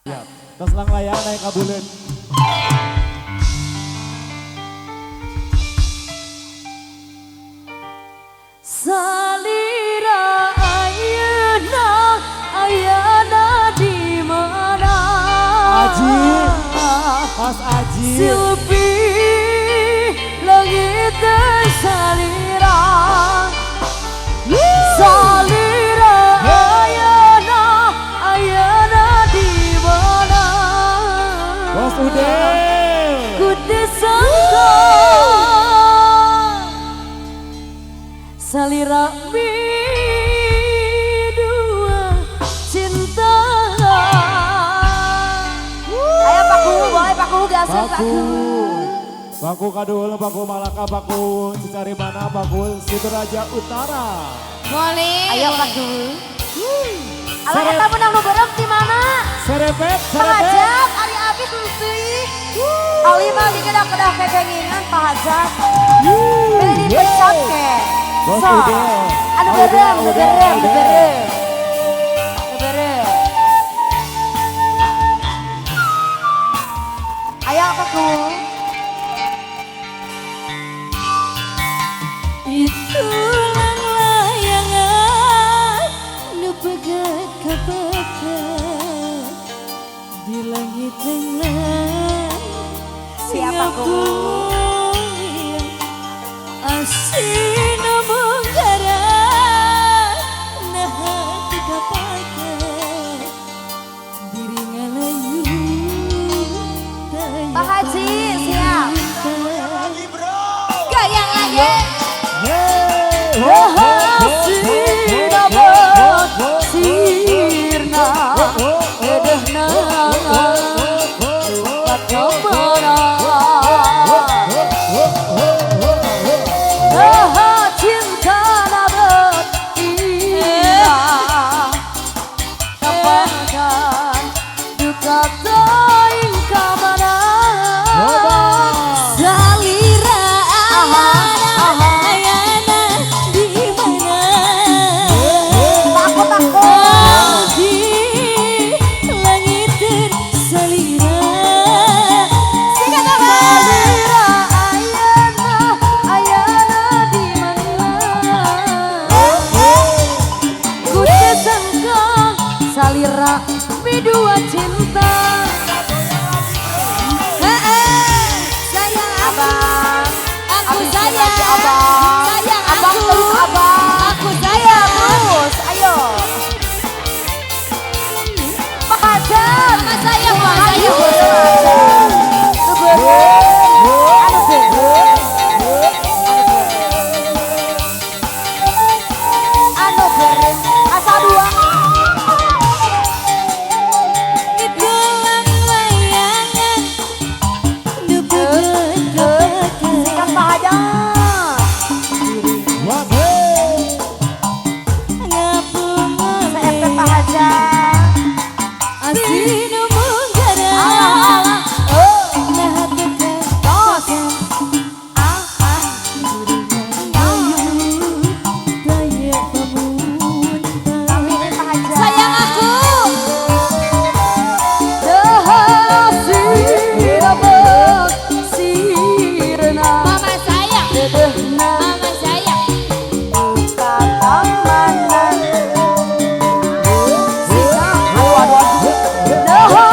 Siap. Terus lang layang naik kabulen. Salira ayana di mana? Aji, Mas Aji. Silpi langit salira. Salira ayana di mana? Bos Udel. Kudu sangka salira dua cinta. Ayo paku, boleh paku gasol paku. Paku Kadul, Paku Malaka, Paku Cicari Mana, Paku Sideraja Utara. Boleh. Ayo paku. Alah kita menang lu berem di mana? Serepet, serepet. Pahajat, Ari Abi tuluy. Ali mah di kedah-kedah kepengingan pahajat. Beli dipecap ke. Bos So, Udel. anu berem, berem. Ayo paku. Itulah layangan nu pegat kapegat di langit tengah. Siapa ku? Asin menggara nah hati kapagat diri ngalayu. Pak Haji, siap. Goyang lagi. Sirna sirna edehna lupat kemana. Cinta nabet indah kapakan duka teing kamana. Salira ayana di mana? Takut. Di langit tersalira. Salira ayana di mana? Ku sangka salira bidua cinta. Sayang Abang, aku abang sayang, abang, sayang abang aku, terus abang, aku sayang. terus, ayo. Pak Hajar, Mama sayang, Pak ayo. sayang. Anu beren, asa dua. Itulah layangan nu pegat Sikat Pak Hajar. ngapungan Seepet Pak Hajar. asin menggara Alah, nah hati tos. Ah, ah. daya pemuntah. Tapi Pak Hajar. Sayang aku. Sirna Mama sayang, dedehna mama sayang. katamana. Aduh, aduh, aduh.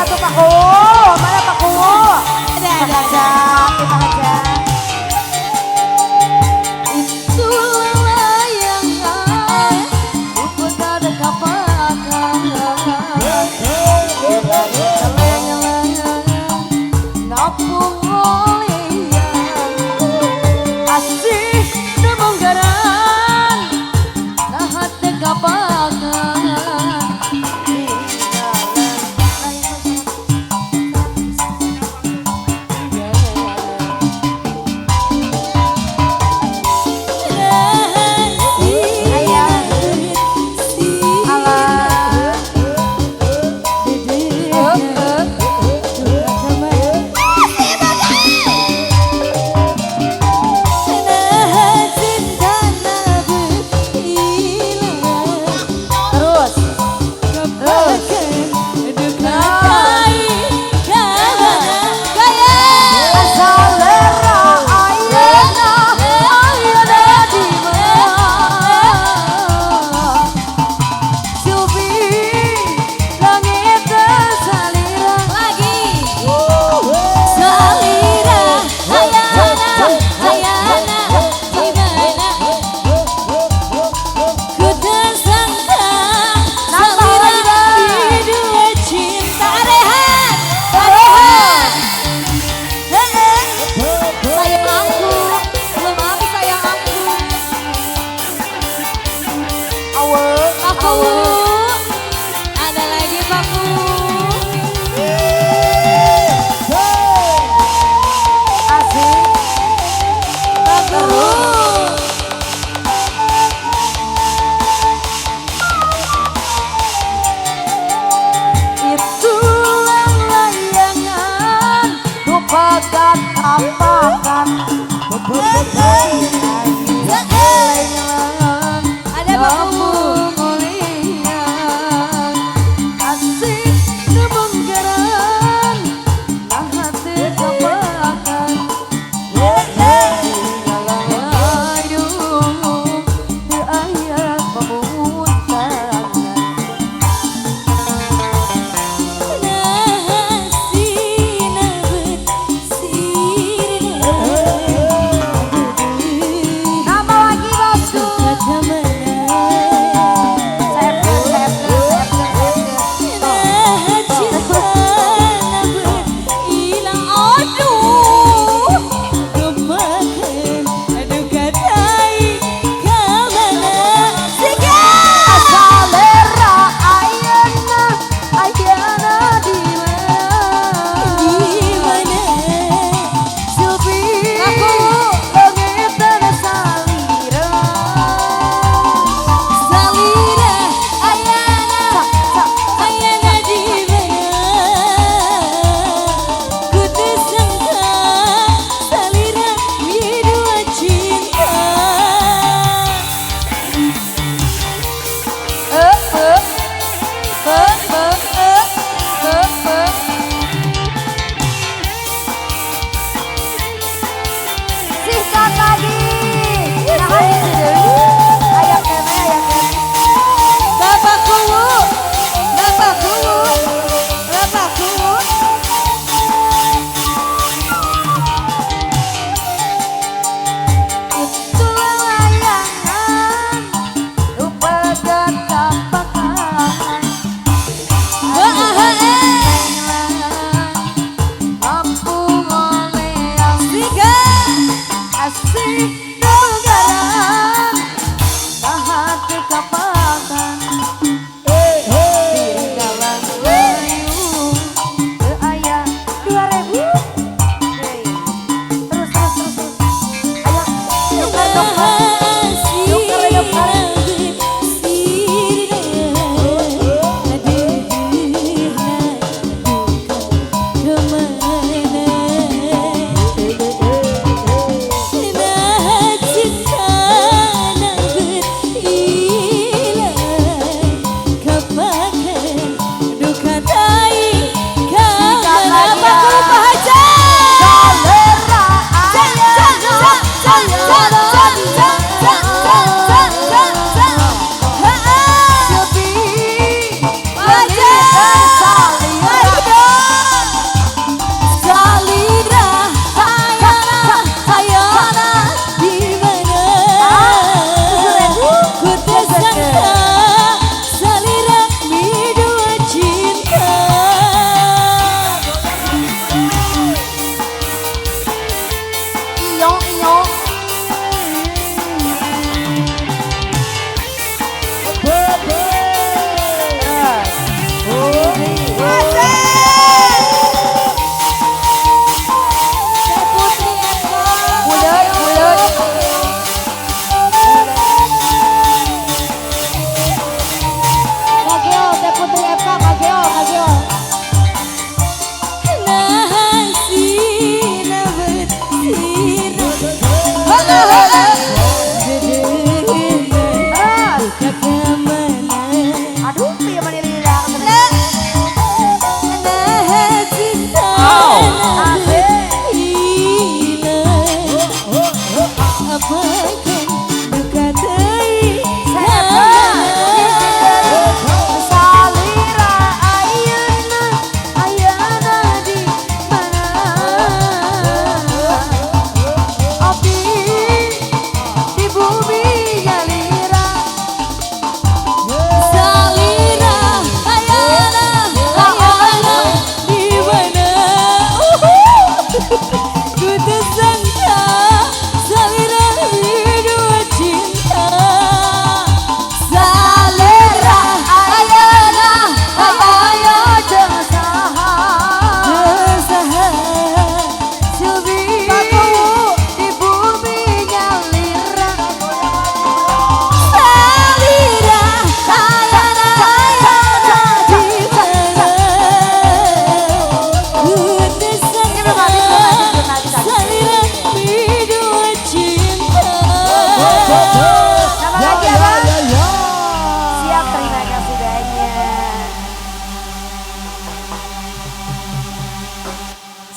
tuh Pak Ku. Mana Pak Ku? Ada. Kita hajat. Itulah layangan Rupa kada kapakan Napung olian Asih namung garan Nahat kapakan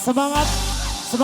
Semangat